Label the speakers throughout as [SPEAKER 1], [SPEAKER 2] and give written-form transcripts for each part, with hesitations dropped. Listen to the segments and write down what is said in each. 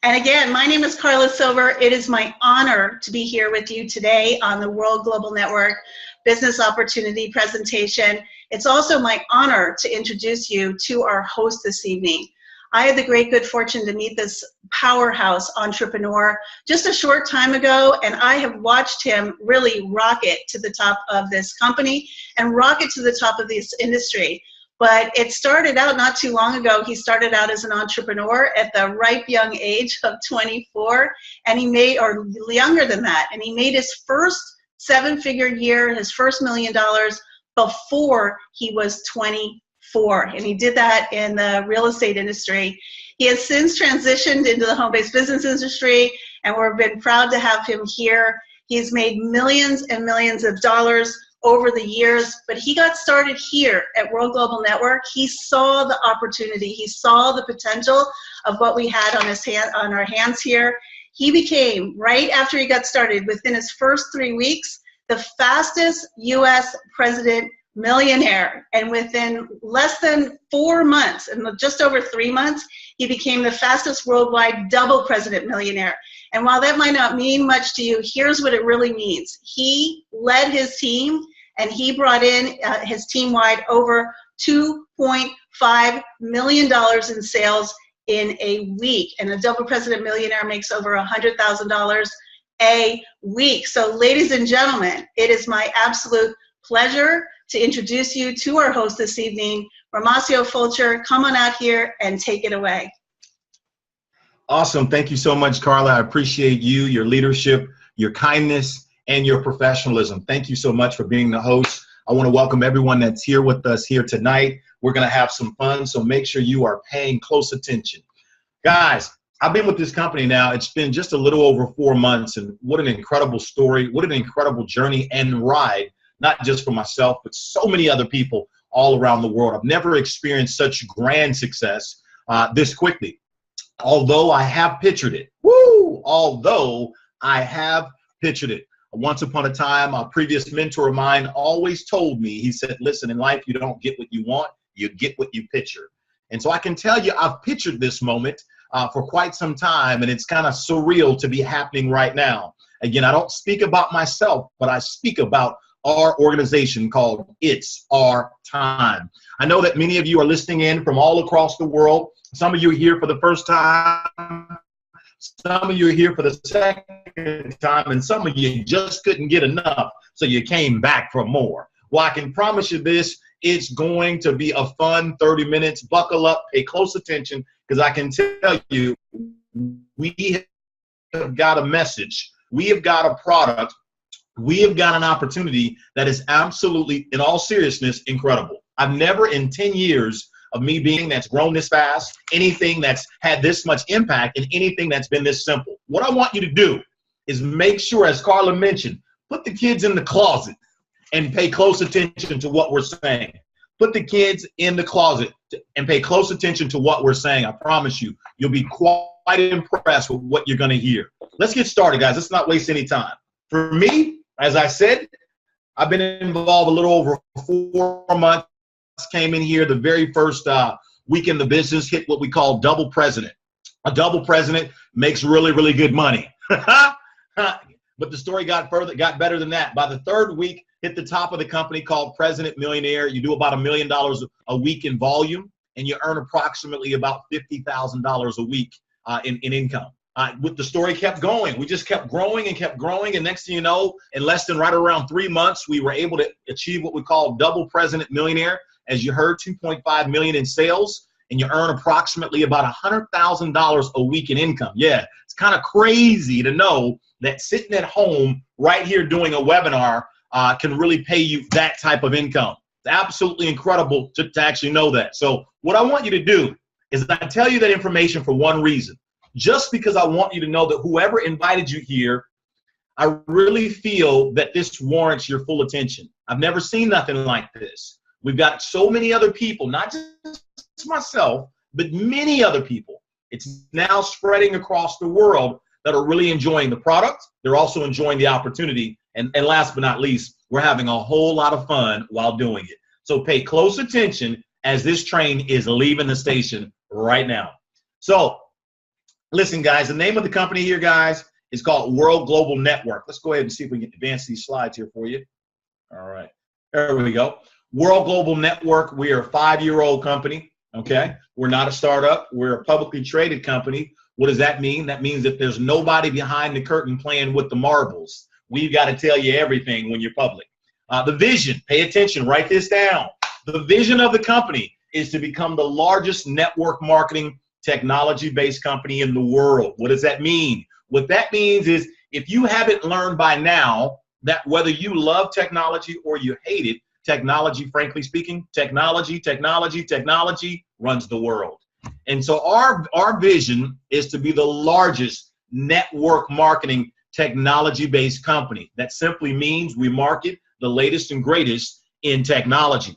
[SPEAKER 1] And again, my name is Carla Silver. It is my honor to be here with you today on the World Global Network Business Opportunity presentation. It's also my honor to introduce you to our host this evening. I had the great good fortune to meet this powerhouse entrepreneur just a short time ago, and I have watched him really rocket to the top of this company and rocket to the top of this industry. But it started out not too long ago. He started out as an entrepreneur at the ripe young age of 24, and he made, or younger than that, and he made his first seven-figure year, his first $1 million before he was 24, and he did that in the real estate industry. He has since transitioned into the home-based business industry, and we've been proud to have him here. He's made millions and millions of dollars over the years, but he got started here at World Global Network. He saw the opportunity. He saw the potential of what we had on our hands here. He became, right after he got started, within his first 3 weeks, the fastest U.S. president millionaire. And within less than 4 months, and just over 3 months, he became the fastest worldwide double president millionaire. And while that might not mean much to you, here's what it really means. He led his team, and he brought in his team-wide over $2.5 million in sales in a week. And a double president millionaire makes over $100,000 a week. So ladies and gentlemen, it is my absolute pleasure to introduce you to our host this evening, Romacio Fulcher. Come on out here and take it away.
[SPEAKER 2] Awesome. Thank you so much, Carla. I appreciate you, your leadership, your kindness, and your professionalism. Thank you so much for being the host. I want to welcome everyone that's here with us here tonight. We're going to have some fun, so make sure you are paying close attention. Guys, I've been with this company now. It's been just a little over 4 months, and what an incredible story, what an incredible journey and ride, not just for myself, but so many other people all around the world. I've never experienced such grand success this quickly. Although I have pictured it. Woo! Although I have pictured it. Once upon a time, a previous mentor of mine always told me, he said, listen, in life, you don't get what you want, you get what you picture. And so I can tell you, I've pictured this moment for quite some time, and it's kind of surreal to be happening right now. Again, I don't speak about myself, but I speak about our organization called It's Our Time. I know that many of you are listening in from all across the world. Some of you are here for the first time. Some of you are here for the second time, and some of you just couldn't get enough, so you came back for more. Well, I can promise you this, it's going to be a fun 30 minutes. Buckle up, pay close attention, because I can tell you, we have got a message. We have got a product. We have got an opportunity that is absolutely, in all seriousness, incredible. I've never in 10 years of me being that's grown this fast, anything that's had this much impact, and anything that's been this simple. What I want you to do is make sure, as Carla mentioned, put the kids in the closet and pay close attention to what we're saying. Put the kids in the closet and pay close attention to what we're saying. I promise you, you'll be quite impressed with what you're going to hear. Let's get started, guys. Let's not waste any time. For me, as I said, I've been involved a little over 4 months. Came in here the very first week in the business, hit what we call double president. A double president makes really, really good money. But the story got better than that. By the third week, hit the top of the company called President Millionaire. You do about $1 million a week in volume, and you earn approximately about $50,000 a week in income. The story kept going. We just kept growing, and next thing you know, in less than right around 3 months, we were able to achieve what we call double President Millionaire. As you heard, $2.5 million in sales, and you earn approximately about $100,000 a week in income. Yeah, it's kind of crazy to know that sitting at home right here doing a webinar can really pay you that type of income. It's absolutely incredible to actually know that. So what I want you to do is I tell you that information for one reason. Just because I want you to know that whoever invited you here, I really feel that this warrants your full attention. I've never seen nothing like this. We've got so many other people, not just myself, but many other people. It's now spreading across the world that are really enjoying the product. They're also enjoying the opportunity. And last but not least, we're having a whole lot of fun while doing it. So pay close attention as this train is leaving the station right now. So Listen, guys, the name of the company here, guys, is called World Global Network. Let's go ahead and see if we can advance these slides here for you. All right. There we go. World Global Network. We are a 5-year-old company. Okay. We're not a startup. We're a publicly traded company. What does that mean? That means that there's nobody behind the curtain playing with the marbles. We've got to tell you everything when you're public. The vision, pay attention, write this down. The vision of the company is to become the largest network marketing technology-based company in the world. What does that mean? What that means is if you haven't learned by now that whether you love technology or you hate it, technology, frankly speaking, technology runs the world. And so our vision is to be the largest network marketing technology-based company. That simply means we market the latest and greatest in technology.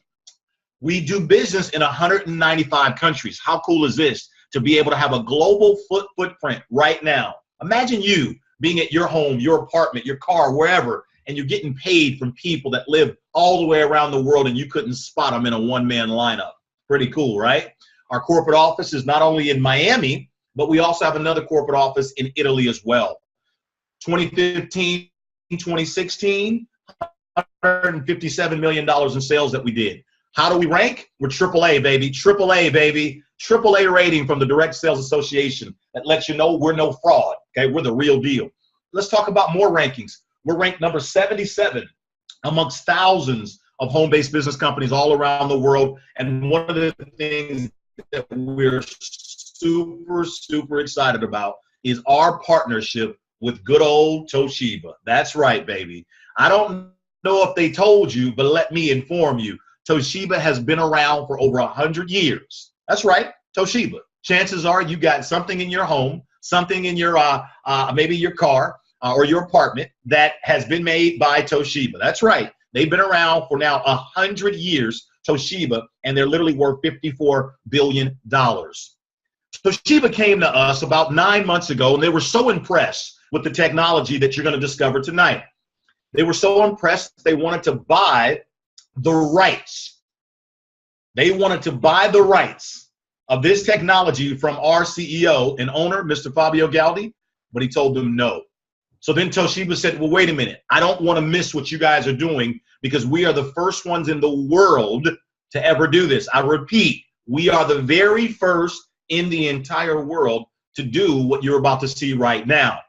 [SPEAKER 2] We do business in 195 countries. How cool is this? To be able to have a global footprint right now. Imagine you being at your home, your apartment, your car, wherever, and you're getting paid from people that live all the way around the world and you couldn't spot them in a one-man lineup. Pretty cool, right? Our corporate office is not only in Miami, but we also have another corporate office in Italy as well. 2015, 2016, $157 million in sales that we did. How do we rank? We're AAA, baby. AAA, baby. AAA rating from the Direct Sales Association that lets you know we're no fraud. Okay, we're the real deal. Let's talk about more rankings. We're ranked number 77 amongst thousands of home-based business companies all around the world. And one of the things that we're super excited about is our partnership with good old Toshiba. That's right, baby. I don't know if they told you, but let me inform you. Toshiba has been around for over 100 years. That's right, Toshiba. Chances are you got something in your home, something in your maybe your car or your apartment that has been made by Toshiba. That's right. They've been around for now 100 years, Toshiba, and they're literally worth $54 billion. Toshiba came to us about 9 months ago, and they were so impressed with the technology that you're going to discover tonight. They were so impressed they wanted to buy the rights. They wanted to buy the rights of this technology from our CEO and owner, Mr. Fabio Galdi, but he told them no. So then Toshiba said, well, wait a minute. I don't want to miss what you guys are doing because we are the first ones in the world to ever do this. I repeat, we are the very first in the entire world to do what you're about to see right now.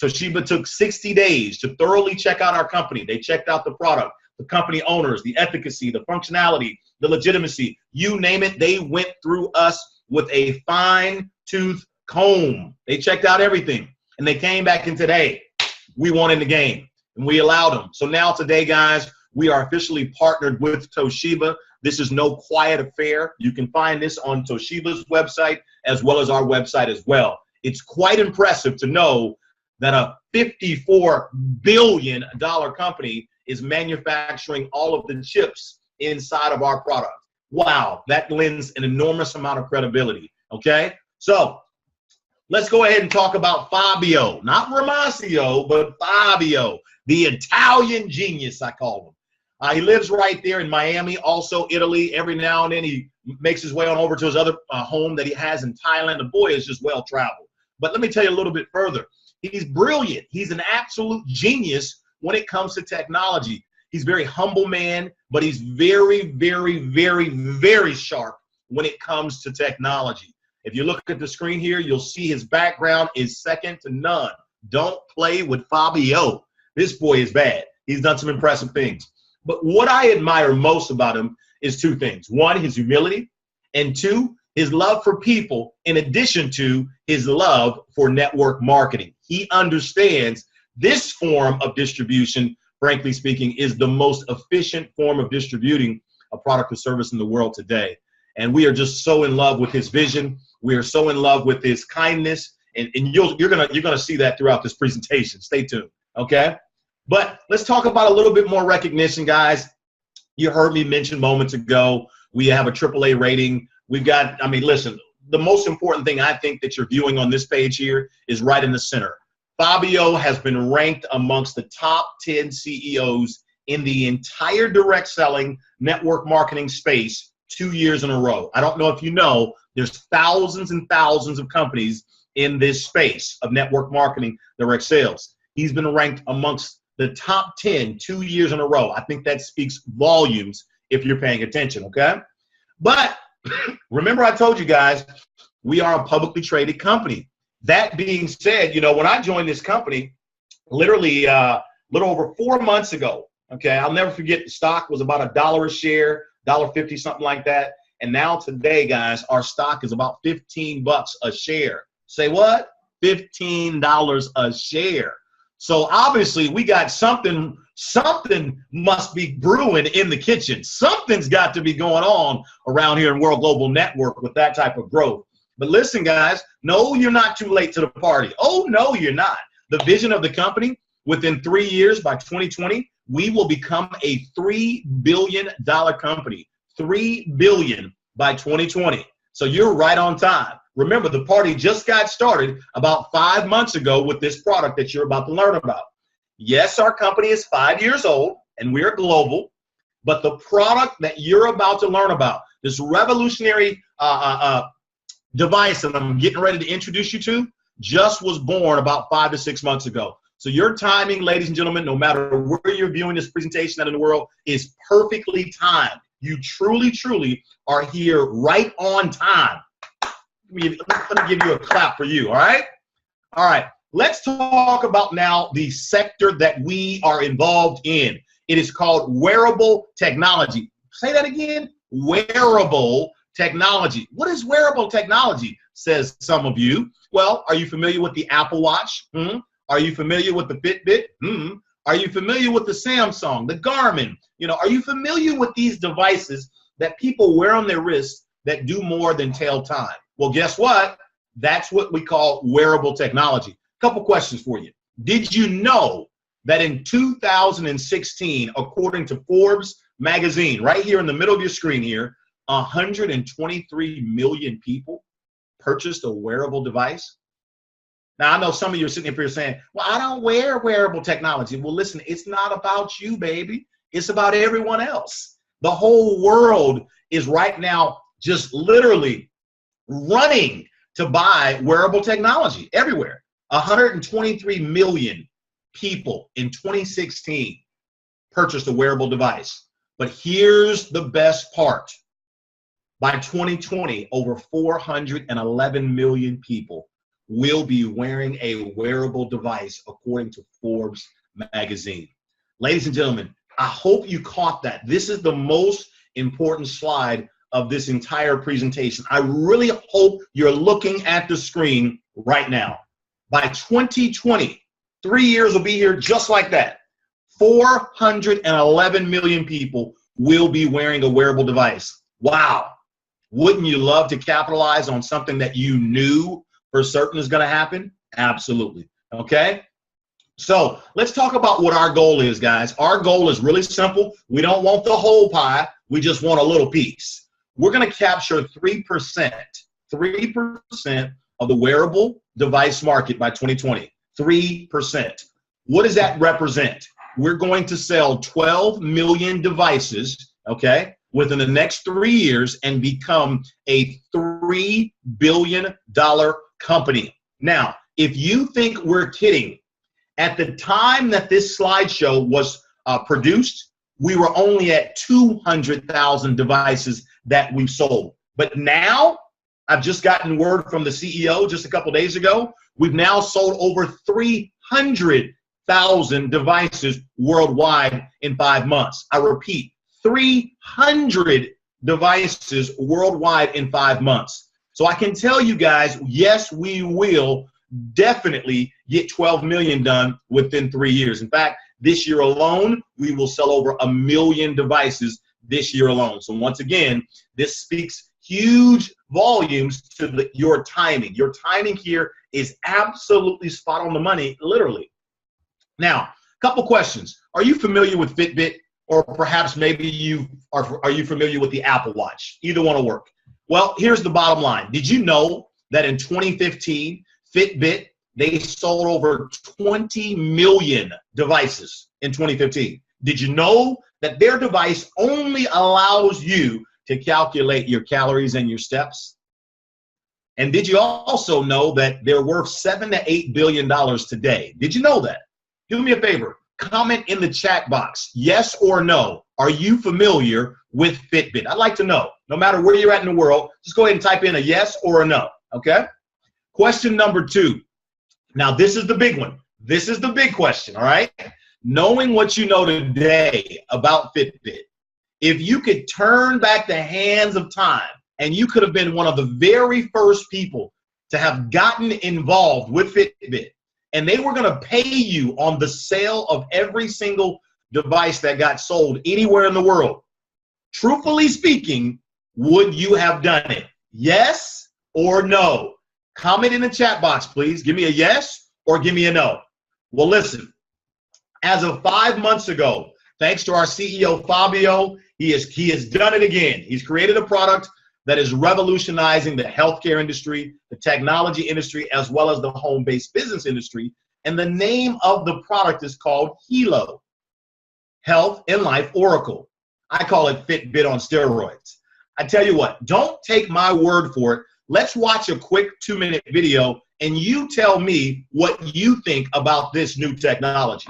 [SPEAKER 2] Toshiba took 60 days to thoroughly check out our company. They checked out the product, the company owners, the efficacy, the functionality, the legitimacy, you name it. They went through us with a fine-tooth comb. They checked out everything, and they came back in today. We won in the game, and we allowed them. So now today, guys, we are officially partnered with Toshiba. This is no quiet affair. You can find this on Toshiba's website as well as our website as well. It's quite impressive to know that a $54 billion company is manufacturing all of the chips inside of our product. Wow, that lends an enormous amount of credibility, okay? So let's go ahead and talk about Fabio, not Romacio, but Fabio, the Italian genius, I call him. He lives right there in Miami, also Italy. Every now and then he makes his way on over to his other home that he has in Thailand. The boy is just well-traveled. But let me tell you a little bit further. He's brilliant. He's an absolute genius when it comes to technology. He's a very humble man, but he's very, very sharp when it comes to technology. If you look at the screen here, you'll see his background is second to none. Don't play with Fabio. This boy is bad. He's done some impressive things. But what I admire most about him is two things. One, his humility, and two, his love for people, in addition to his love for network marketing. He understands this form of distribution, frankly speaking, is the most efficient form of distributing a product or service in the world today. And we are just so in love with his vision. We are so in love with his kindness. And you're gonna see that throughout this presentation. Stay tuned, okay? But let's talk about a little bit more recognition, guys. You heard me mention moments ago, we have a AAA rating. We've got, I mean, listen, the most important thing I think that you're viewing on this page here is right in the center. Fabio has been ranked amongst the top 10 CEOs in the entire direct selling network marketing space 2 years in a row. I don't know if you know, there's thousands and thousands of companies in this space of network marketing, direct sales. He's been ranked amongst the top 10 2 years in a row. I think that speaks volumes if you're paying attention, okay? But remember I told you guys, we are a publicly traded company. That being said, you know, when I joined this company, literally a little over 4 months ago, okay, I'll never forget, the stock was about $1 a share, $1.50, something like that. And now today, guys, our stock is about 15 bucks a share. Say what? $15 a share. So obviously we got something must be brewing in the kitchen. Something's got to be going on around here in World Global Network with that type of growth. But listen, guys, no, you're not too late to the party. Oh, no, you're not. The vision of the company, within 3 years, by 2020, we will become a $3 billion company. $3 billion by 2020. So you're right on time. Remember, the party just got started about 5 months ago with this product that you're about to learn about. Yes, our company is 5 years old and we're global, but the product that you're about to learn about, this revolutionary device that I'm getting ready to introduce you to, just was born about 5 to 6 months ago. So your timing, ladies and gentlemen, no matter where you're viewing this presentation out in the world, is perfectly timed. You truly, truly are here right on time. Let me give you a clap for you, all right? All right, let's talk about now the sector that we are involved in. It is called wearable technology. Say that again, wearable technology. What is wearable technology, says some of you? Well, are you familiar with the Apple Watch? Are you familiar with the Fitbit? Are you familiar with the Samsung, the Garmin? You know, are you familiar with these devices that people wear on their wrists that do more than tell time? Well, guess what? That's what we call wearable technology. Couple questions for you. Did you know that in 2016, according to Forbes magazine, right here in the middle of your screen here, 123 million people purchased a wearable device? Now, I know some of you are sitting up here saying, well, I don't wear wearable technology. Well, listen, it's not about you, baby. It's about everyone else. The whole world is right now just literally running to buy wearable technology everywhere. 123 million people in 2016 purchased a wearable device. But here's the best part. By 2020, over 411 million people will be wearing a wearable device, according to Forbes magazine. Ladies and gentlemen, I hope you caught that. This is the most important slide of this entire presentation. I really hope you're looking at the screen right now. By 2020, 3 years will be here just like that. 411 million people will be wearing a wearable device. Wow. Wouldn't you love to capitalize on something that you knew for certain is going to happen? Absolutely. Okay. So let's talk about what our goal is, guys. Our goal is really simple. We don't want the whole pie. We just want a little piece. We're going to capture 3% of the wearable device market by 2020. 3%. What does that represent? We're going to sell 12 million devices, okay, within the next 3 years and become a $3 billion company. Now, if you think we're kidding, at the time that this slideshow was produced, we were only at 200,000 devices that we've sold. But now, I've just gotten word from the CEO just a couple days ago, we've now sold over 300,000 devices worldwide in 5 months. I repeat, 300 devices worldwide in 5 months. So I can tell you guys, yes, we will definitely get 12 million done within 3 years. In fact, this year alone, we will sell over 1 million devices this year alone. So once again, this speaks huge volumes to your timing. Your timing here is absolutely spot on the money, literally. Now, a couple questions. Are you familiar with Fitbit? Or perhaps maybe are you familiar with the Apple Watch? Either one will work. Well, here's the bottom line. Did you know that in 2015, Fitbit, they sold over 20 million devices in 2015? Did you know that their device only allows you to calculate your calories and your steps? And did you also know that they're worth $7 to $8 billion today? Did you know that? Do me a favor. Comment in the chat box, yes or no. Are you familiar with Fitbit? I'd like to know. No matter where you're at in the world, just go ahead and type in a yes or a no, okay? Question number 2. Now, this is the big one. This is the big question, all right? Knowing what you know today about Fitbit, if you could turn back the hands of time and you could have been one of the very first people to have gotten involved with Fitbit, and they were going to pay you on the sale of every single device that got sold anywhere in the world, truthfully speaking, would you have done it? Yes or no? Comment in the chat box, please. Give me a yes or give me a no. Well, listen, as of 5 months ago, thanks to our CEO, Fabio, he has done it again. He's created a product that is revolutionizing the healthcare industry, the technology industry, as well as the home-based business industry. And the name of the product is called Hilo, Health and Life Oracle. I call it Fitbit on steroids. I tell you what, don't take my word for it. Let's watch a quick 2-minute video and you tell me what you think about this new technology.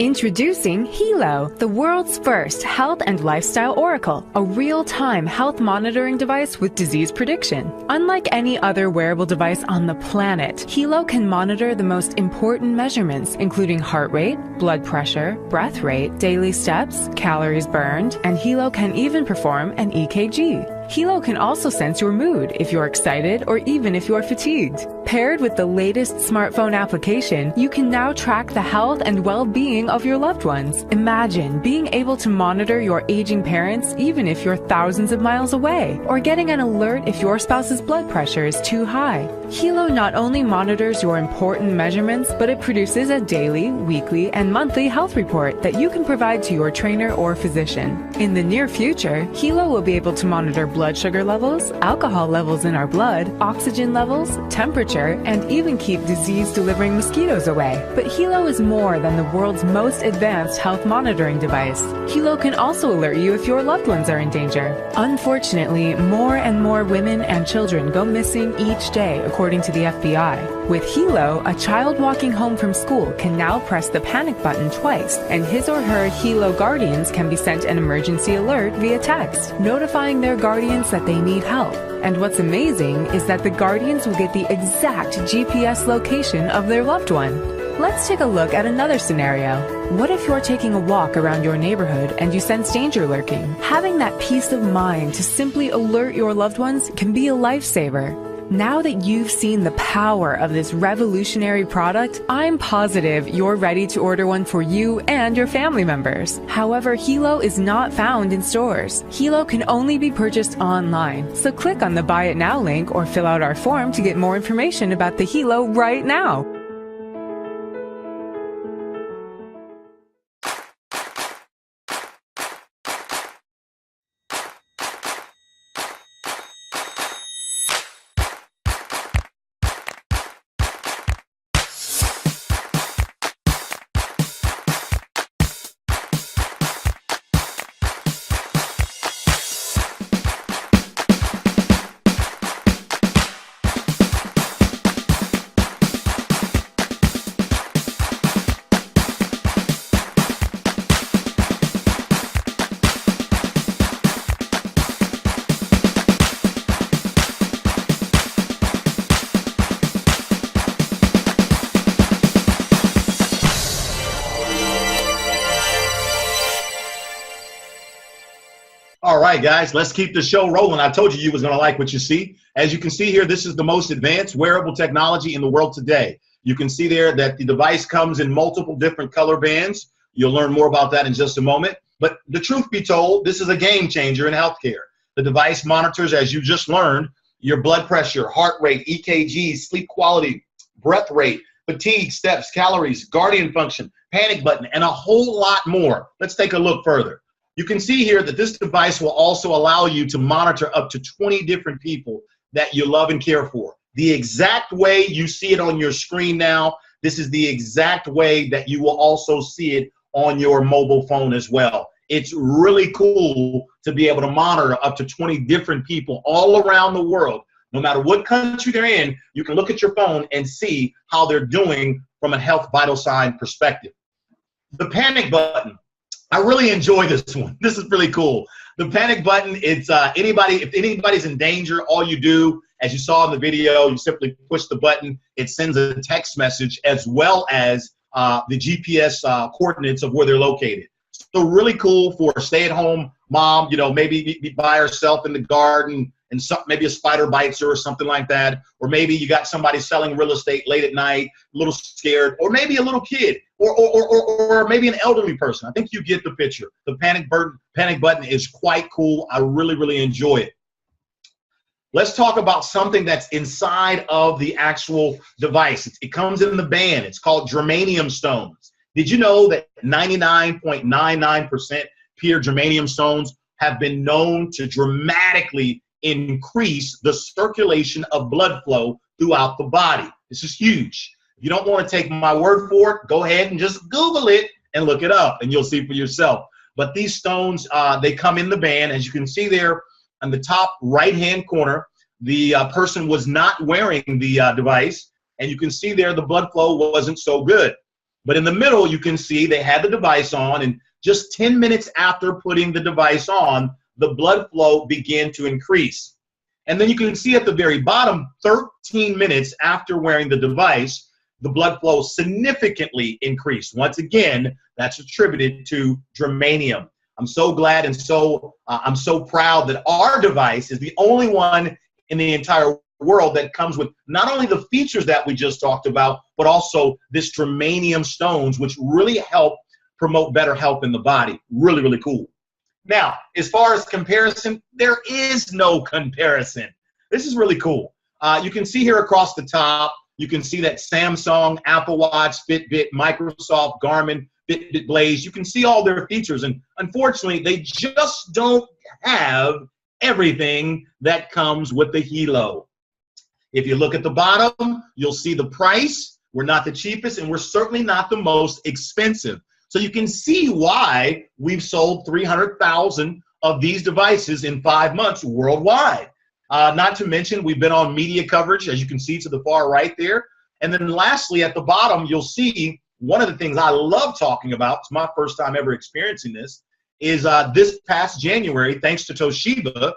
[SPEAKER 3] Introducing Hilo, the world's first health and lifestyle oracle, a real-time health monitoring device with disease prediction. Unlike any other wearable device on the planet, Hilo can monitor the most important measurements, including heart rate, blood pressure, breath rate, daily steps, calories burned, and Hilo can even perform an EKG. Hilo can also sense your mood if you're excited or even if you're fatigued. Paired with the latest smartphone application, you can now track the health and well-being of your loved ones. Imagine being able to monitor your aging parents even if you're thousands of miles away, or getting an alert if your spouse's blood pressure is too high. Hilo not only monitors your important measurements, but it produces a daily, weekly, and monthly health report that you can provide to your trainer or physician. In the near future, Hilo will be able to monitor blood sugar levels, alcohol levels in our blood, oxygen levels, temperature, and even keep disease-delivering mosquitoes away. But Hilo is more than the world's most advanced health monitoring device. Hilo can also alert you if your loved ones are in danger. Unfortunately, more and more women and children go missing each day, according to the FBI. With Hilo, a child walking home from school can now press the panic button twice, and his or her Hilo guardians can be sent an emergency alert via text, notifying their guardians that they need help. And what's amazing is that the guardians will get the exact GPS location of their loved one. Let's take a look at another scenario. What if you're taking a walk around your neighborhood and you sense danger lurking? Having that peace of mind to simply alert your loved ones can be a lifesaver. Now that you've seen the power of this revolutionary product, I'm positive you're ready to order one for you and your family members. However, Hilo is not found in stores. Hilo can only be purchased online. So click on the Buy It Now link or fill out our form to get more information about the Hilo right now.
[SPEAKER 2] All right, guys, let's keep the show rolling. I told you was going to like what you see. As you can see here, this is the most advanced wearable technology in the world today. You can see there that the device comes in multiple different color bands. You'll learn more about that in just a moment. But the truth be told, this is a game changer in healthcare. The device monitors, as you just learned, your blood pressure, heart rate, EKG, sleep quality, breath rate, fatigue, steps, calories, guardian function, panic button, and a whole lot more. Let's take a look further. You can see here that this device will also allow you to monitor up to 20 different people that you love and care for. The exact way you see it on your screen now, this is the exact way that you will also see it on your mobile phone as well. It's really cool to be able to monitor up to 20 different people all around the world. No matter what country they're in, you can look at your phone and see how they're doing from a health vital sign perspective. The panic button. I really enjoy this one. This is really cool. The panic button, it's if anybody's in danger, all you do, as you saw in the video, you simply push the button. It sends a text message as well as the GPS coordinates of where they're located. So really cool for a stay-at-home mom, you know, maybe be by herself in the garden and maybe a spider bites her or something like that. Or maybe you got somebody selling real estate late at night, a little scared, or maybe a little kid, or maybe an elderly person. I think you get the picture. The panic button is quite cool. I really, really enjoy it. Let's talk about something that's inside of the actual device. It comes in the band. It's called germanium stones. Did you know that 99.99% pure germanium stones have been known to dramatically increase the circulation of blood flow throughout the body? This is huge. If you don't want to take my word for it, go ahead and just Google it and look it up, and you'll see for yourself. But these stones, they come in the band. As you can see there on the top right-hand corner, the person was not wearing the device, and you can see there the blood flow wasn't so good. But in the middle, you can see they had the device on, and just 10 minutes after putting the device on, the blood flow began to increase. And then you can see at the very bottom, 13 minutes after wearing the device, the blood flow significantly increased. Once again, that's attributed to germanium. I'm so glad and I'm so proud that our device is the only one in the entire world that comes with not only the features that we just talked about, but also this germanium stones, which really help promote better health in the body. Really, really cool. Now, as far as comparison, there is no comparison. This is really cool. You can see here across the top, you can see that Samsung, Apple Watch, Fitbit, Microsoft, Garmin, Fitbit Blaze, you can see all their features. And unfortunately, they just don't have everything that comes with the Hilo. If you look at the bottom, you'll see the price. We're not the cheapest, and we're certainly not the most expensive. So you can see why we've sold 300,000 of these devices in 5 months worldwide. Not to mention, we've been on media coverage, as you can see to the far right there. And then lastly, at the bottom, you'll see one of the things I love talking about, it's my first time ever experiencing this, is this past January, thanks to Toshiba,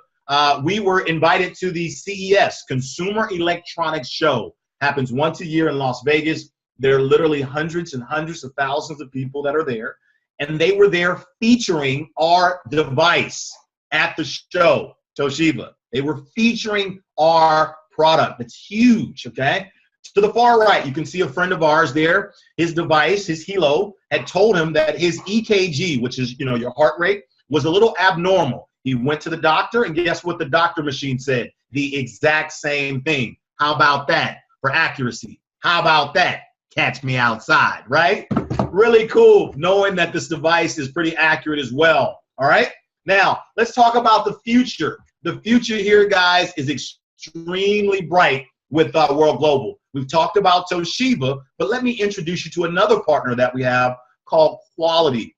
[SPEAKER 2] we were invited to the CES, Consumer Electronics Show. Happens once a year in Las Vegas. There are literally hundreds and hundreds of thousands of people that are there. And they were there featuring our device at the show, Toshiba. They were featuring our product. It's huge, okay? To the far right, you can see a friend of ours there. His device, his Hilo, had told him that his EKG, which is, you know, your heart rate, was a little abnormal. He went to the doctor, and guess what the doctor machine said? The exact same thing. How about that for accuracy? How about that? Catch me outside, right? Really cool knowing that this device is pretty accurate as well, all right? Now, let's talk about the future. The future here, guys, is extremely bright with World Global. We've talked about Toshiba, but let me introduce you to another partner that we have called Quality.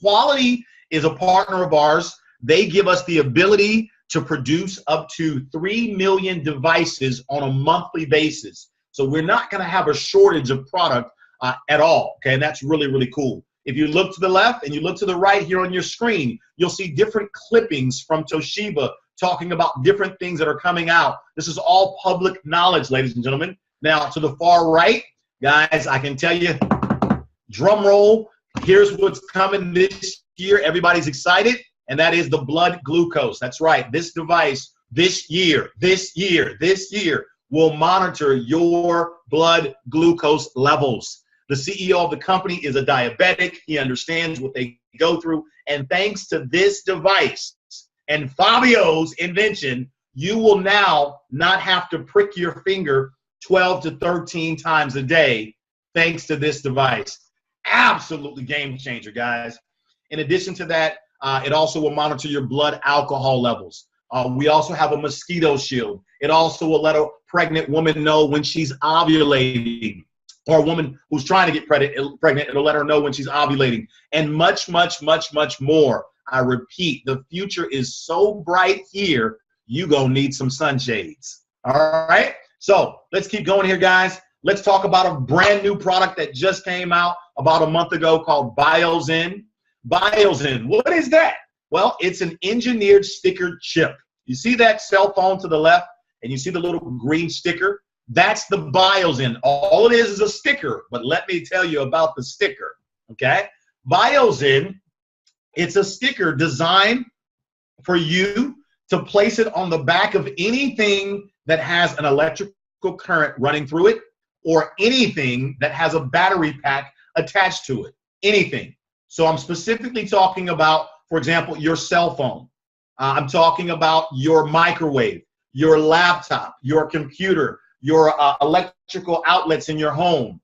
[SPEAKER 2] Quality is a partner of ours. They give us the ability to produce up to 3 million devices on a monthly basis. So we're not going to have a shortage of product at all, okay? And that's really, really cool. If you look to the left and you look to the right here on your screen, you'll see different clippings from Toshiba talking about different things that are coming out. This is all public knowledge, ladies and gentlemen. Now, to the far right, guys, I can tell you, drum roll, here's what's coming this year. Everybody's excited, and that is the blood glucose. That's right. This device, this year, will monitor your blood glucose levels. The CEO of the company is a diabetic. He understands what they go through. And thanks to this device and Fabio's invention, you will now not have to prick your finger 12 to 13 times a day thanks to this device. Absolutely game changer, guys. In addition to that, it also will monitor your blood alcohol levels. We also have a mosquito shield. It also will let a pregnant woman know when she's ovulating, or a woman who's trying to get pregnant, it'll let her know when she's ovulating, and much, much, much, much more. I repeat, the future is so bright here, you gonna need some sunshades. All right, so let's keep going here, guys. Let's talk about a brand new product that just came out about a month ago called BioZen. BioZen, what is that? Well, it's an engineered sticker chip. You see that cell phone to the left, and you see the little green sticker? That's the BioZen. All it is a sticker, but let me tell you about the sticker, okay? BioZen, it's a sticker designed for you to place it on the back of anything that has an electrical current running through it, or anything that has a battery pack attached to it, anything. So I'm specifically talking about, for example, your cell phone. I'm talking about your microwave, your laptop, your computer, your electrical outlets in your home,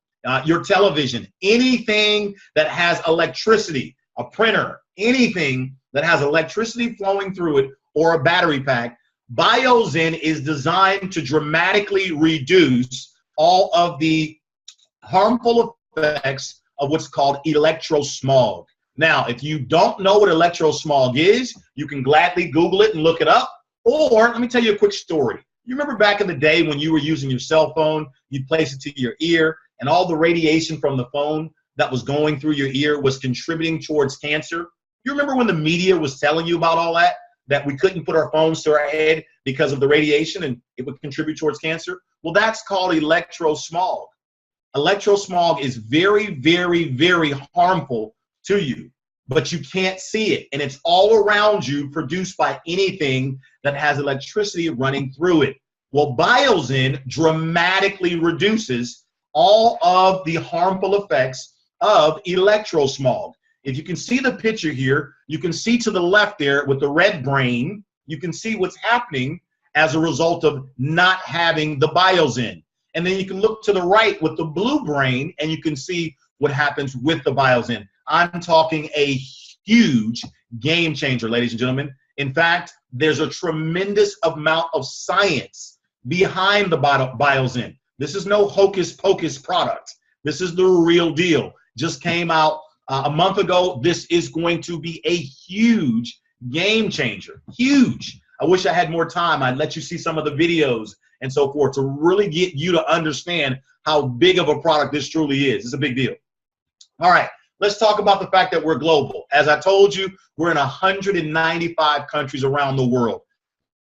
[SPEAKER 2] your television, anything that has electricity, a printer, anything that has electricity flowing through it or a battery pack. BioZen is designed to dramatically reduce all of the harmful effects of what's called electrosmog. Now, if you don't know what electrosmog is, you can gladly Google it and look it up. Or let me tell you a quick story. You remember back in the day when you were using your cell phone, you'd place it to your ear, and all the radiation from the phone that was going through your ear was contributing towards cancer? You remember when the media was telling you about all that? That we couldn't put our phones to our head because of the radiation and it would contribute towards cancer? Well, that's called electrosmog. Electrosmog is very, very, very harmful to you, but you can't see it. And it's all around you, produced by anything that has electricity running through it. Well, BioZen dramatically reduces all of the harmful effects of electrosmog. If you can see the picture here, you can see to the left there with the red brain, you can see what's happening as a result of not having the BioZen. And then you can look to the right with the blue brain, and you can see what happens with the BioZen. I'm talking a huge game changer, ladies and gentlemen. In fact, there's a tremendous amount of science behind the BioZen. This is no hocus pocus product. This is the real deal. Just came out a month ago. This is going to be a huge game changer. Huge. I wish I had more time. I'd let you see some of the videos and so forth to really get you to understand how big of a product this truly is. It's a big deal. All right, let's talk about the fact that we're global. As I told you, we're in 195 countries around the world.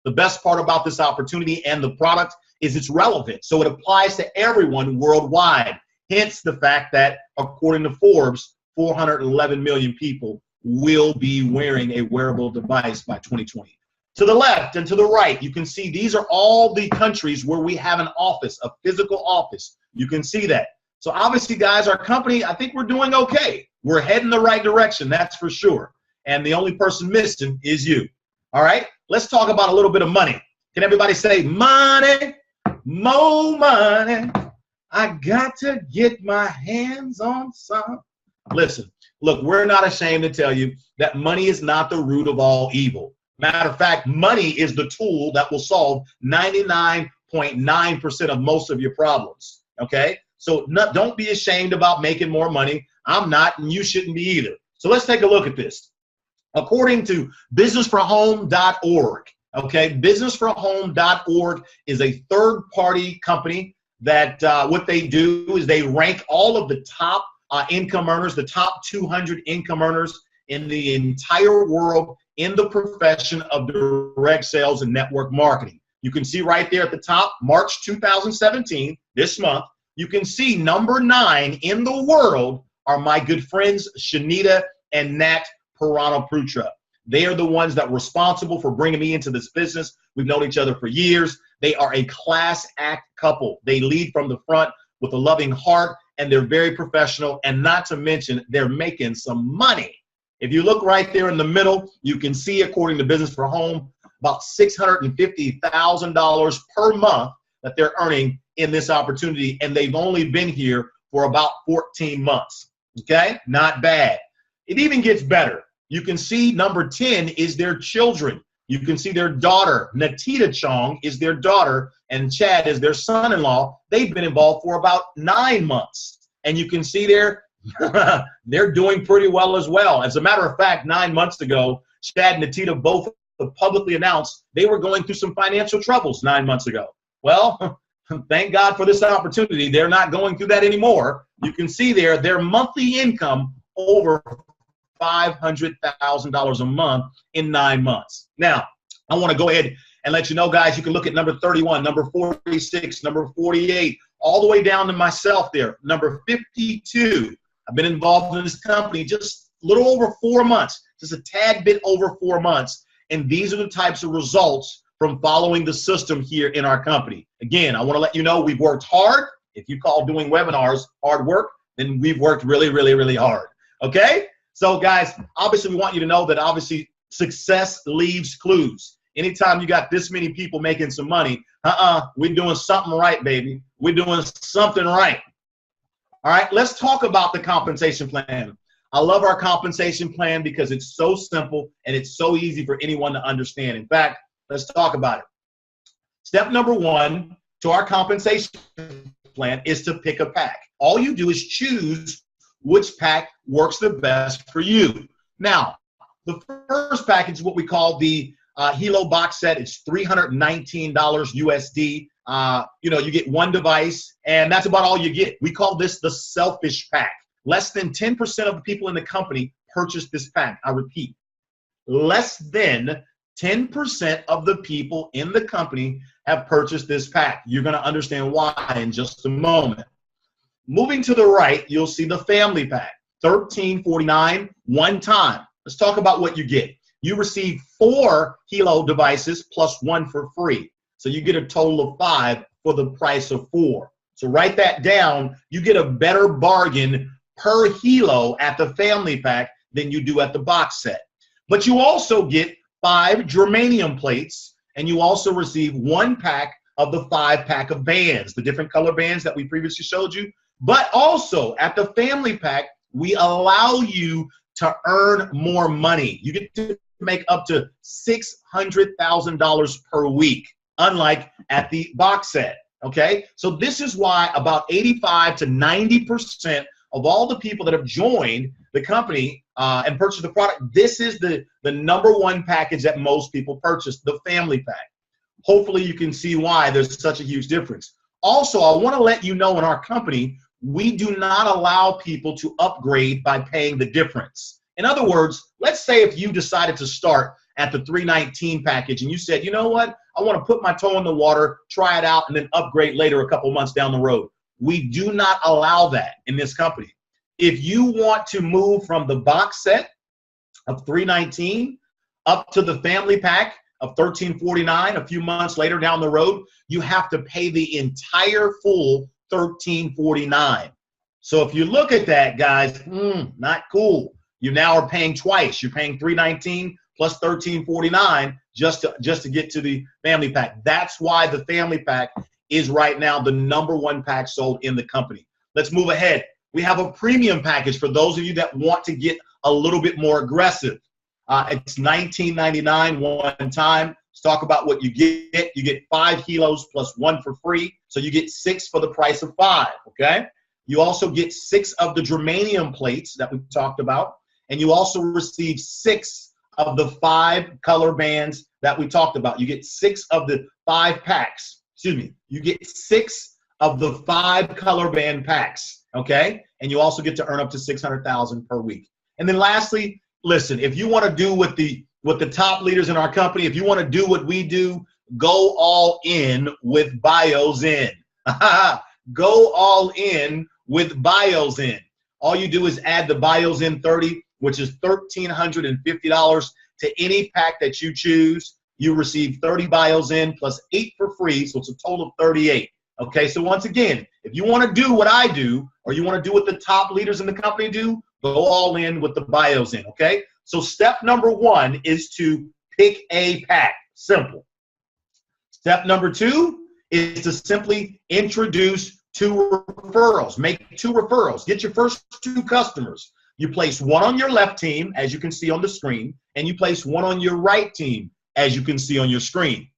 [SPEAKER 2] The best part about this opportunity and the product is it's relevant. So it applies to everyone worldwide. Hence the fact that, according to Forbes, 411 million people will be wearing a wearable device by 2020. To the left and to the right, you can see these are all the countries where we have an office, a physical office. You can see that. So obviously, guys, our company, I think we're doing okay. We're heading the right direction, that's for sure. And the only person missing is you. All right, let's talk about a little bit of money. Can everybody say money, more money? I got to get my hands on some. Listen, look, we're not ashamed to tell you that money is not the root of all evil. Matter of fact, money is the tool that will solve 99.9% of most of your problems, okay? So don't be ashamed about making more money. I'm not, and you shouldn't be either. So let's take a look at this. According to businessforhome.org, okay, businessforhome.org is a third-party company that what they do is they rank all of the top income earners, the top 200 income earners in the entire world in the profession of direct sales and network marketing. You can see right there at the top, March 2017, this month, you can see number 9 in the world are my good friends, Shanita and Nat Putra. They are the ones that were responsible for bringing me into this business. We've known each other for years. They are a class act couple. They lead from the front with a loving heart, and they're very professional, and not to mention they're making some money. If you look right there in the middle, you can see, according to Business for Home, about $650,000 per month that they're earning in this opportunity, and they've only been here for about 14 months. Okay, not bad. It even gets better. You can see number 10 is their children. You can see their daughter, Natita Chong is their daughter, and Chad is their son-in-law. They've been involved for about 9 months. And you can see they're doing pretty well as well. As a matter of fact, 9 months ago, Chad and Natita both publicly announced they were going through some financial troubles 9 months ago. Well, thank God for this opportunity. They're not going through that anymore. You can see there their monthly income over $500,000 a month in 9 months. Now, I want to go ahead and let you know, guys, you can look at number 31, number 46, number 48, all the way down to myself there, number 52. I've been involved in this company just a little over 4 months, just a tad bit over 4 months. And these are the types of results from following the system here in our company. Again, I want to let you know we've worked hard. If you call doing webinars hard work, then we've worked really, really, really hard. Okay? So, guys, obviously we want you to know that obviously success leaves clues. Anytime you got this many people making some money, we're doing something right, baby. We're doing something right. All right, let's talk about the compensation plan. I love our compensation plan because it's so simple and it's so easy for anyone to understand. In fact, let's talk about it. Step number 1 to our compensation plan is to pick a pack. All you do is choose which pack works the best for you. Now, the first package is what we call the Hilo box set. It's $319 USD. You get one device, and that's about all you get. We call this the selfish pack. Less than 10% of the people in the company purchase this pack. I repeat, less than 10% of the people in the company have purchased this pack. You're going to understand why in just a moment. Moving to the right, you'll see the family pack, $13.49 one time. Let's talk about what you get. You receive 4 Hilo devices plus 1 for free. So you get a total of 5 for the price of 4. So write that down. You get a better bargain per Hilo at the family pack than you do at the box set. But you also get 5 germanium plates, and you also receive 1 pack of the 5 pack of bands, the different color bands that we previously showed you. But also at the family pack, we allow you to earn more money. You get to make up to $600,000 per week, unlike at the box set. Okay, so this is why about 85 to 90% of all the people that have joined the company and purchased the product, this is the number 1 package that most people purchase, the family pack. Hopefully you can see why there's such a huge difference. Also, I want to let you know in our company, we do not allow people to upgrade by paying the difference. In other words, let's say if you decided to start at the $319 package and you said, you know what, I want to put my toe in the water, try it out, and then upgrade later a couple months down the road. We do not allow that in this company. If you want to move from the box set of $319 up to the family pack of $13.49 a few months later down the road, you have to pay the entire full $13.49. So if you look at that, guys, not cool. You now are paying twice. You're paying $319 plus $13.49 just to get to the family pack. That's why the family pack is right now the number 1 pack sold in the company. Let's move ahead. We have a premium package for those of you that want to get a little bit more aggressive. It's $19.99 one time. Let's talk about what you get. You get 5 Hilos plus 1 for free. So you get 6 for the price of 5, okay? You also get 6 of the germanium plates that we talked about. And you also receive 6 of the 5 color bands that we talked about. You get 6 of the 5 packs. Excuse me. You get 6 of the 5 color band packs, okay? And you also get to earn up to $600,000 per week. And then lastly, listen, if you want to do what the top leaders in our company, if you want to do what we do, go all in with BioZen. Go all in with BioZen. All you do is add the BioZen 30 which is $1,350 to any pack that you choose. You receive 30 bios in plus 8 for free, so it's a total of 38. Okay, so once again, if you want to do what I do, or you want to do what the top leaders in the company do, go all in with the bios in, okay? So step number 1 is to pick a pack. Simple. Step number 2 is to simply introduce 2 referrals. Make 2 referrals. Get your first 2 customers. You place 1 on your left team, as you can see on the screen, and you place 1 on your right team, as you can see on your screen.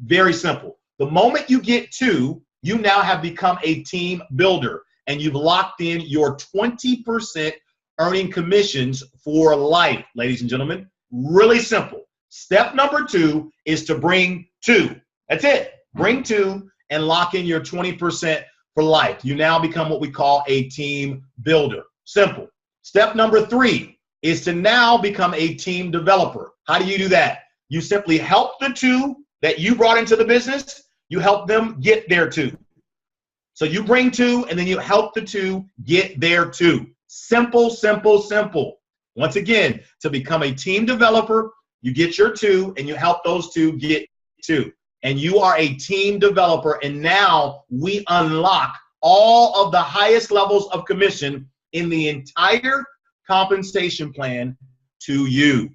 [SPEAKER 2] Very simple. The moment you get 2, you now have become a team builder, and you've locked in your 20% earning commissions for life, ladies and gentlemen. Really simple. Step number 2 is to bring 2. That's it. Bring 2 and lock in your 20% for life. You now become what we call a team builder. Simple. Step number 3 is to now become a team developer. How do you do that? You simply help the 2 that you brought into the business. You help them get there too. So you bring 2 and then you help the 2 get there too. Simple, simple, simple. Once again, to become a team developer, you get your 2 and you help those 2 get 2. And you are a team developer, and now we unlock all of the highest levels of commission in the entire compensation plan to you.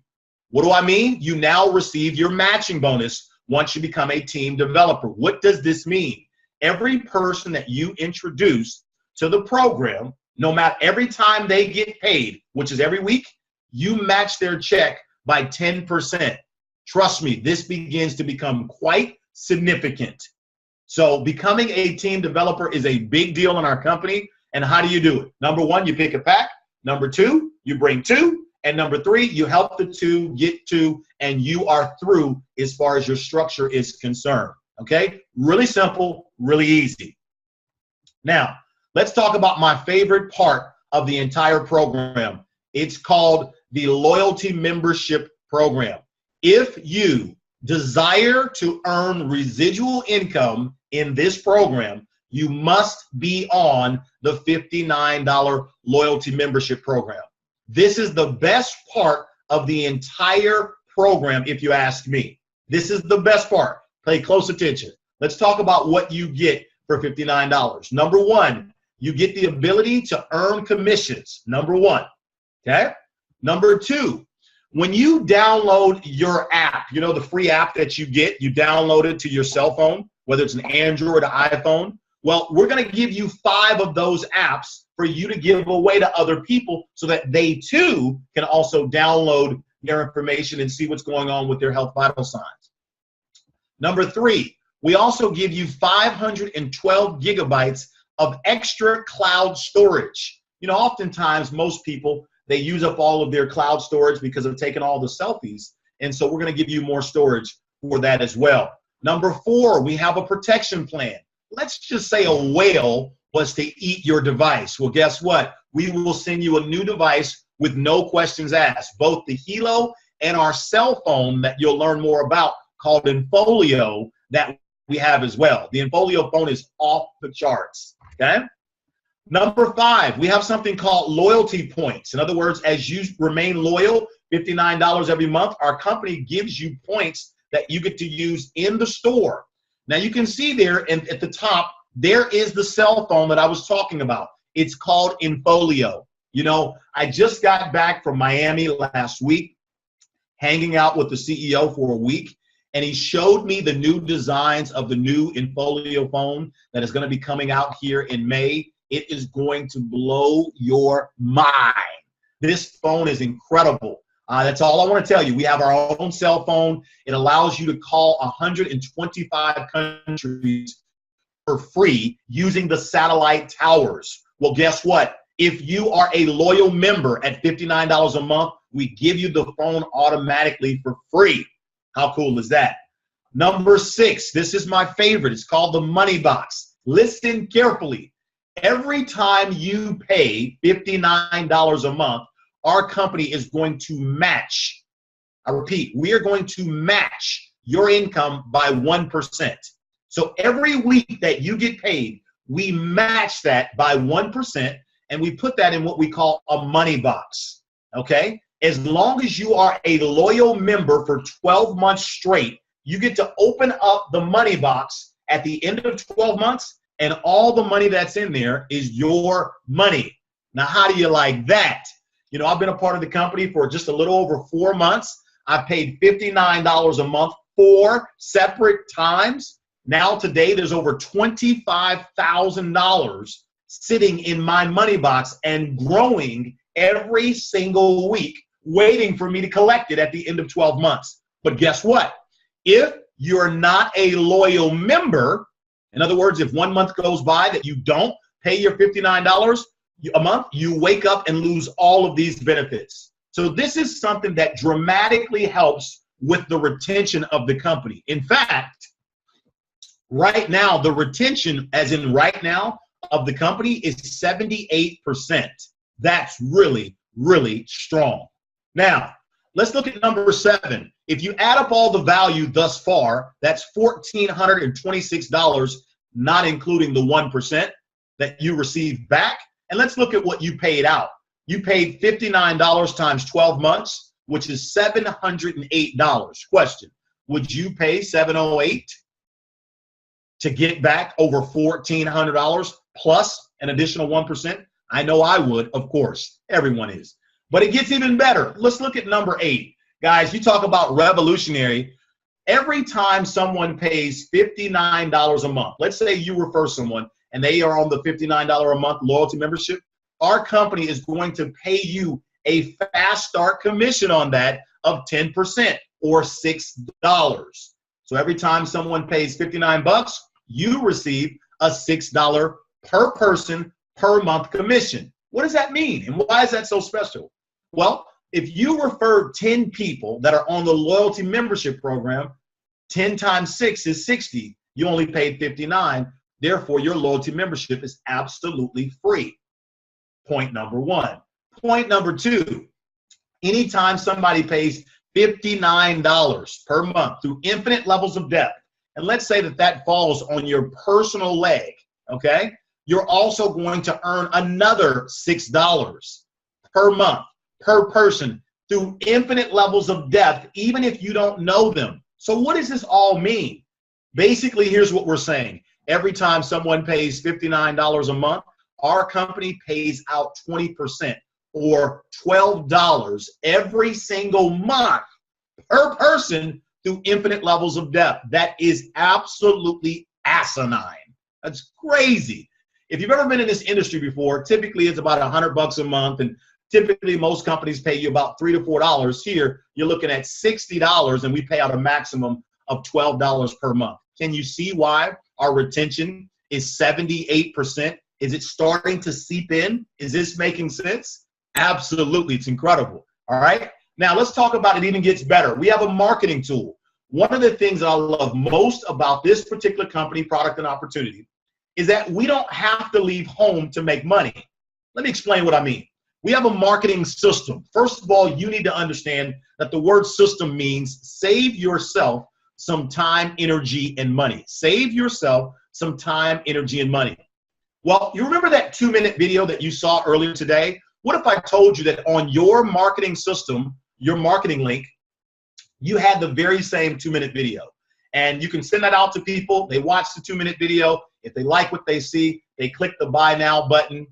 [SPEAKER 2] What do I mean? You now receive your matching bonus once you become a team developer. What does this mean? Every person that you introduce to the program, no matter every time they get paid, which is every week, you match their check by 10%. Trust me, this begins to become quite significant. So becoming a team developer is a big deal in our company. And how do you do it? Number 1, you pick a pack. Number 2, you bring 2. And number 3, you help the 2 get 2, and you are through as far as your structure is concerned. Okay? Really simple, really easy. Now, let's talk about my favorite part of the entire program. It's called the Loyalty Membership Program. If you desire to earn residual income in this program, you must be on the $59 Loyalty Membership Program. This is the best part of the entire program, if you ask me. This is the best part. Pay close attention. Let's talk about what you get for $59. Number 1, you get the ability to earn commissions. Number 1. Okay? Number 2, when you download your app, you know, the free app that you get, you download it to your cell phone, whether it's an Android or iPhone. Well, we're going to give you 5 of those apps for you to give away to other people so that they too can also download their information and see what's going on with their health vital signs. Number 3, we also give you 512 gigabytes of extra cloud storage. You know, oftentimes most people, they use up all of their cloud storage because of taking all the selfies. And so we're going to give you more storage for that as well. Number 4, we have a protection plan. Let's just say a whale was to eat your device. Well, guess what? We will send you a new device with no questions asked. Both the Hilo and our cell phone that you'll learn more about called Infolio that we have as well. The Infolio phone is off the charts, okay? Number 5, we have something called loyalty points. In other words, as you remain loyal, $59 every month, our company gives you points that you get to use in the store. Now you can see there at the top, there is the cell phone that I was talking about. It's called Infolio. You know, I just got back from Miami last week, hanging out with the CEO for a week, and he showed me the new designs of the new Infolio phone that is going to be coming out here in May. It is going to blow your mind. This phone is incredible. That's all I want to tell you. We have our own cell phone. It allows you to call 125 countries for free using the satellite towers. Well, guess what? If you are a loyal member at $59 a month, we give you the phone automatically for free. How cool is that? Number 6, this is my favorite. It's called the Money Box. Listen carefully. Every time you pay $59 a month, our company is going to match. I repeat, we are going to match your income by 1%. So every week that you get paid, we match that by 1%, and we put that in what we call a money box. okay? As long as you are a loyal member for 12 months straight, you get to open up the money box at the end of 12 months, and all the money that's in there is your money. Now, how do you like that? You know, I've been a part of the company for just a little over 4 months. I paid $59 a month 4 separate times. Now today, there's over $25,000 sitting in my money box and growing every single week, waiting for me to collect it at the end of 12 months. But guess what? If you're not a loyal member, in other words, if 1 month goes by that you don't pay your $59 a month, you wake up and lose all of these benefits. So this is something that dramatically helps with the retention of the company. In fact, right now, the retention, as in right now, of the company is 78%. That's really, really strong. Now, let's look at number 7. If you add up all the value thus far, that's $1,426, not including the 1% that you received back. And let's look at what you paid out. You paid $59 times 12 months, which is $708. Question, would you pay $708 to get back over $1,400 plus an additional 1%? I know I would, of course. Everyone is. But it gets even better. Let's look at number 8. Guys, you talk about revolutionary. Every time someone pays $59 a month, let's say you refer someone and they are on the $59 a month loyalty membership, our company is going to pay you a fast start commission on that of 10% or $6. So every time someone pays 59 bucks, you receive a $6 per person per month commission. What does that mean? And why is that so special? Well, if you refer 10 people that are on the loyalty membership program, 10 times 6 is 60. You only paid 59. Therefore, your loyalty membership is absolutely free. Point number 1. Point number 2, anytime somebody pays $59 per month through infinite levels of depth, and let's say that that falls on your personal leg, okay, you're also going to earn another $6 per month per person through infinite levels of depth, even if you don't know them. So what does this all mean? Basically, here's what we're saying. Every time someone pays $59 a month, our company pays out 20% or $12 every single month per person through infinite levels of depth. That is absolutely asinine. That's crazy. If you've ever been in this industry before, typically it's about $100 a month, and typically most companies pay you about $3 to $4. Here, you're looking at $60, and we pay out a maximum of $12 per month. Can you see why our retention is 78%? Is it starting to seep in? Is this making sense? Absolutely. It's incredible. All right. Now let's talk about it even gets better. We have a marketing tool. One of the things that I love most about this particular company, product, and opportunity is that we don't have to leave home to make money. Let me explain what I mean. We have a marketing system. First of all, you need to understand that the word system means save yourself some time, energy, and money. Save yourself some time, energy, and money. Well, you remember that 2-minute video that you saw earlier today? What if I told you that on your marketing system, your marketing link, you had the very same 2-minute video? And you can send that out to people. They watch the 2-minute video. If they like what they see, they click the buy now button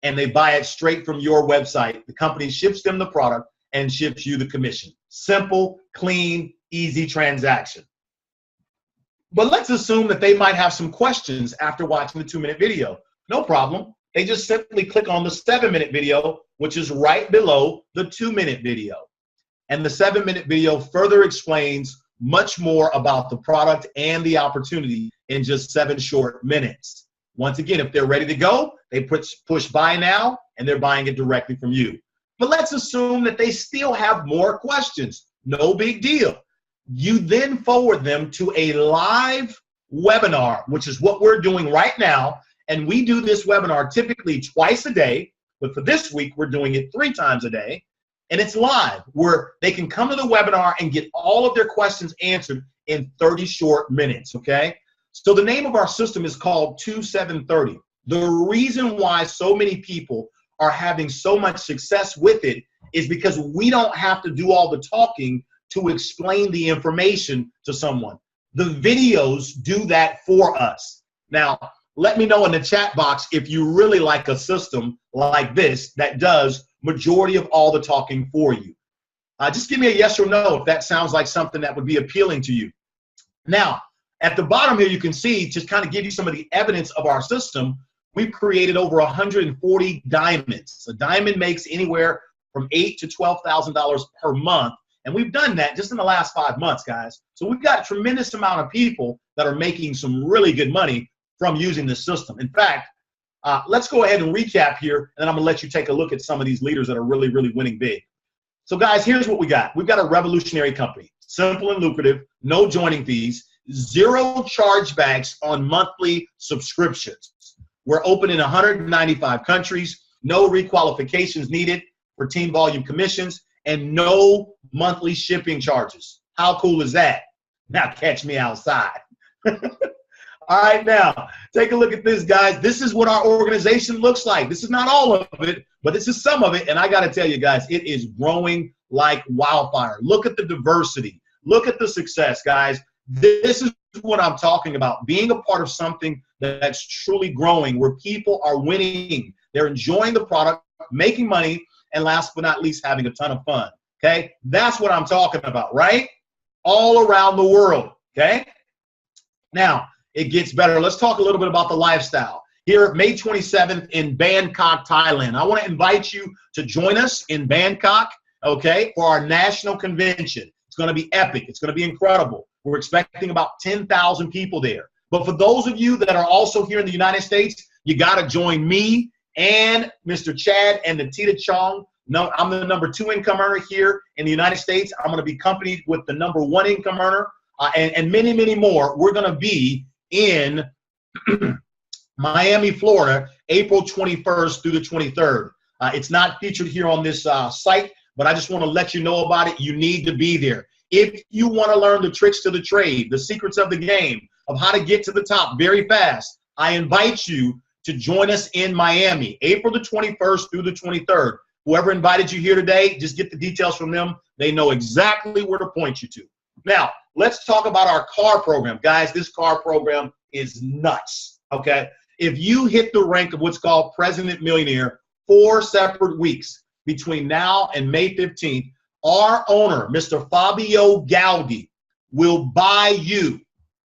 [SPEAKER 2] and they buy it straight from your website. The company ships them the product and ships you the commission. Simple, clean, easy transaction. But let's assume that they might have some questions after watching the 2-minute video. No problem. They just simply click on the 7-minute video, which is right below the 2-minute video. And the 7-minute video further explains much more about the product and the opportunity in just 7 short minutes. Once again, if they're ready to go, they push buy now and they're buying it directly from you. But let's assume that they still have more questions. No big deal. You then forward them to a live webinar, which is what we're doing right now. And we do this webinar typically twice a day, but for this week, we're doing it 3 times a day. And it's live, where they can come to the webinar and get all of their questions answered in 30 short minutes, okay? So the name of our system is called 2730. The reason why so many people are having so much success with it is because we don't have to do all the talking to explain the information to someone. The videos do that for us. Now, let me know in the chat box if you really like a system like this that does majority of all the talking for you. Just give me a yes or no if that sounds like something that would be appealing to you. Now, at the bottom here, you can see, just kind of give you some of the evidence of our system, we've created over 140 diamonds. A diamond makes anywhere from $8,000 to $12,000 per month. And we've done that just in the last 5 months, guys. So we've got a tremendous amount of people that are making some really good money from using this system. In fact, let's go ahead and recap here, and then I'm gonna let you take a look at some of these leaders that are really, really winning big. So guys, here's what we got. We've got a revolutionary company, simple and lucrative, no joining fees, 0 chargebacks on monthly subscriptions. We're open in 195 countries, no requalifications needed for team volume commissions, and no monthly shipping charges. How cool is that? Now catch me outside. All right, now take a look at this, guys. This is what our organization looks like. This is not all of it, but this is some of it. And I got to tell you guys, it is growing like wildfire. Look at the diversity. Look at the success, guys. This is what I'm talking about, being a part of something that's truly growing, where people are winning. They're enjoying the product, making money, and last but not least, having a ton of fun, okay? That's what I'm talking about, right? All around the world, okay? Now, it gets better. Let's talk a little bit about the lifestyle. Here, May 27th in Bangkok, Thailand. I want to invite you to join us in Bangkok, okay, for our national convention. It's going to be epic. It's going to be incredible. We're expecting about 10,000 people there. But for those of you that are also here in the United States, you got to join me and Mr. Chad and the Tita Chong. No, I'm the #2 income earner here in the United States. I'm going to be accompanied with the #1 income earner and many, many more. We're going to be in Miami, Florida, April 21st through the 23rd. It's not featured here on this site, but I just want to let you know about it. You need to be there. If you want to learn the tricks to the trade, the secrets of the game, of how to get to the top very fast, I invite you to join us in Miami, April the 21st through the 23rd. Whoever invited you here today, just get the details from them. They know exactly where to point you to. Now, let's talk about our car program. Guys, this car program is nuts, okay? If you hit the rank of what's called President Millionaire 4 separate weeks between now and May 15th, our owner, Mr. Fabio Gaudi, will buy you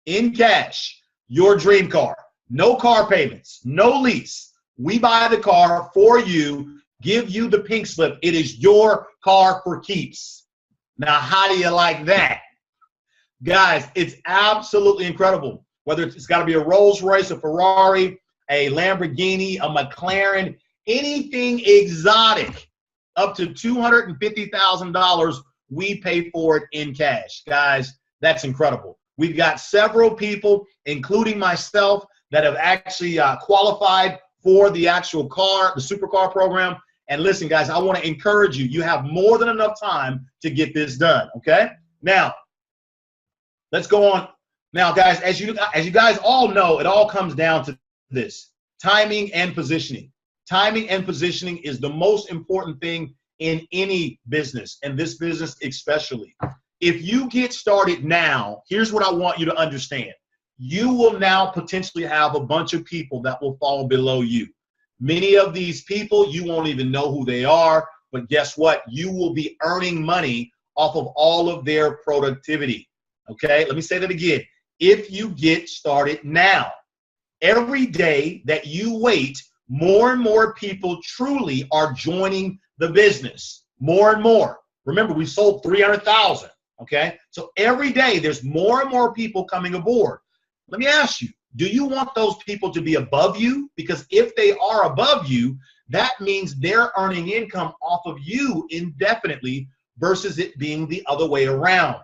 [SPEAKER 2] in cash your dream car. No car payments, no lease. We buy the car for you, give you the pink slip. It is your car for keeps. Now, how do you like that? Guys, it's absolutely incredible. Whether it's got to be a Rolls Royce, a Ferrari, a Lamborghini, a McLaren, anything exotic, up to $250,000, we pay for it in cash. Guys, that's incredible. We've got several people, including myself, that have actually qualified for the actual car, the supercar program. And listen, guys, I want to encourage you. You have more than enough time to get this done, okay? Now, let's go on. Now, guys, as you guys all know, it all comes down to this: timing and positioning. Timing and positioning is the most important thing in any business, and this business especially. If you get started now, here's what I want you to understand. You will now potentially have a bunch of people that will fall below you. Many of these people, you won't even know who they are, but guess what? You will be earning money off of all of their productivity. Okay, let me say that again. If you get started now, every day that you wait, more and more people truly are joining the business. More and more. Remember, we sold 300,000. Okay, so every day there's more and more people coming aboard. Let me ask you, do you want those people to be above you? Because if they are above you, that means they're earning income off of you indefinitely versus it being the other way around.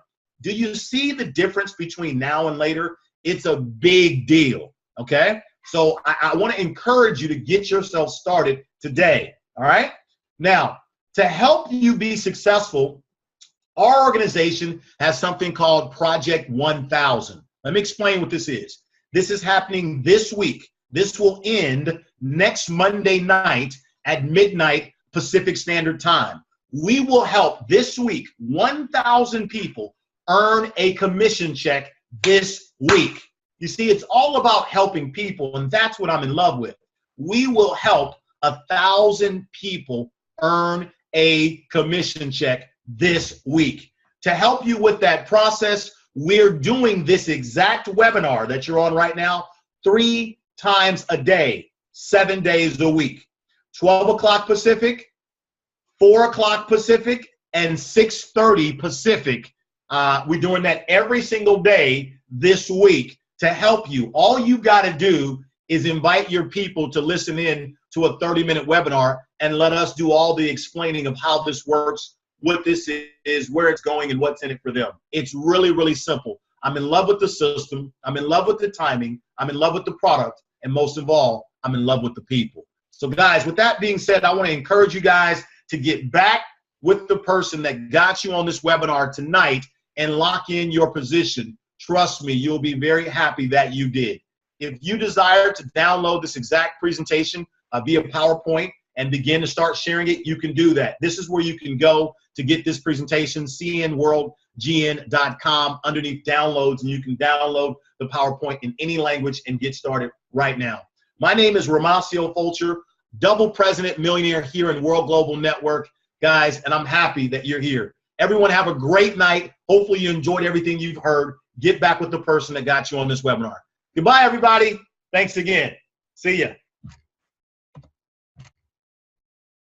[SPEAKER 2] Do you see the difference between now and later? It's a big deal, okay? So I want to encourage you to get yourself started today, all right? Now, to help you be successful, our organization has something called Project 1000. Let me explain what this is. This is happening this week. This will end next Monday night at midnight Pacific Standard Time. we will help this week 1,000 people earn a commission check this week. You see, it's all about helping people, and that's what I'm in love with. We will help 1,000 people earn a commission check this week. To help you with that process, we're doing this exact webinar that you're on right now 3 times a day, 7 days a week. 12 o'clock Pacific, 4 o'clock Pacific, and 6:30 Pacific. We're doing that every single day this week to help you. All you got to do is invite your people to listen in to a 30-minute webinar and let us do all the explaining of how this works, what this is, where it's going, and what's in it for them. It's really, really simple. I'm in love with the system. I'm in love with the timing. I'm in love with the product. And most of all, I'm in love with the people. So guys, with that being said, I want to encourage you guys to get back with the person that got you on this webinar tonight and lock in your position. Trust me, you'll be very happy that you did. If you desire to download this exact presentation via PowerPoint and begin to start sharing it, you can do that. This is where you can go to get this presentation, cnworldgn.com, underneath downloads, and you can download the PowerPoint in any language and get started right now. My name is Romacio Fulcher, double president millionaire here in World Global Network, guys, and I'm happy that you're here. Everyone have a great night. Hopefully you enjoyed everything you've heard. Get back with the person that got you on this webinar. Goodbye, everybody. Thanks again. See ya.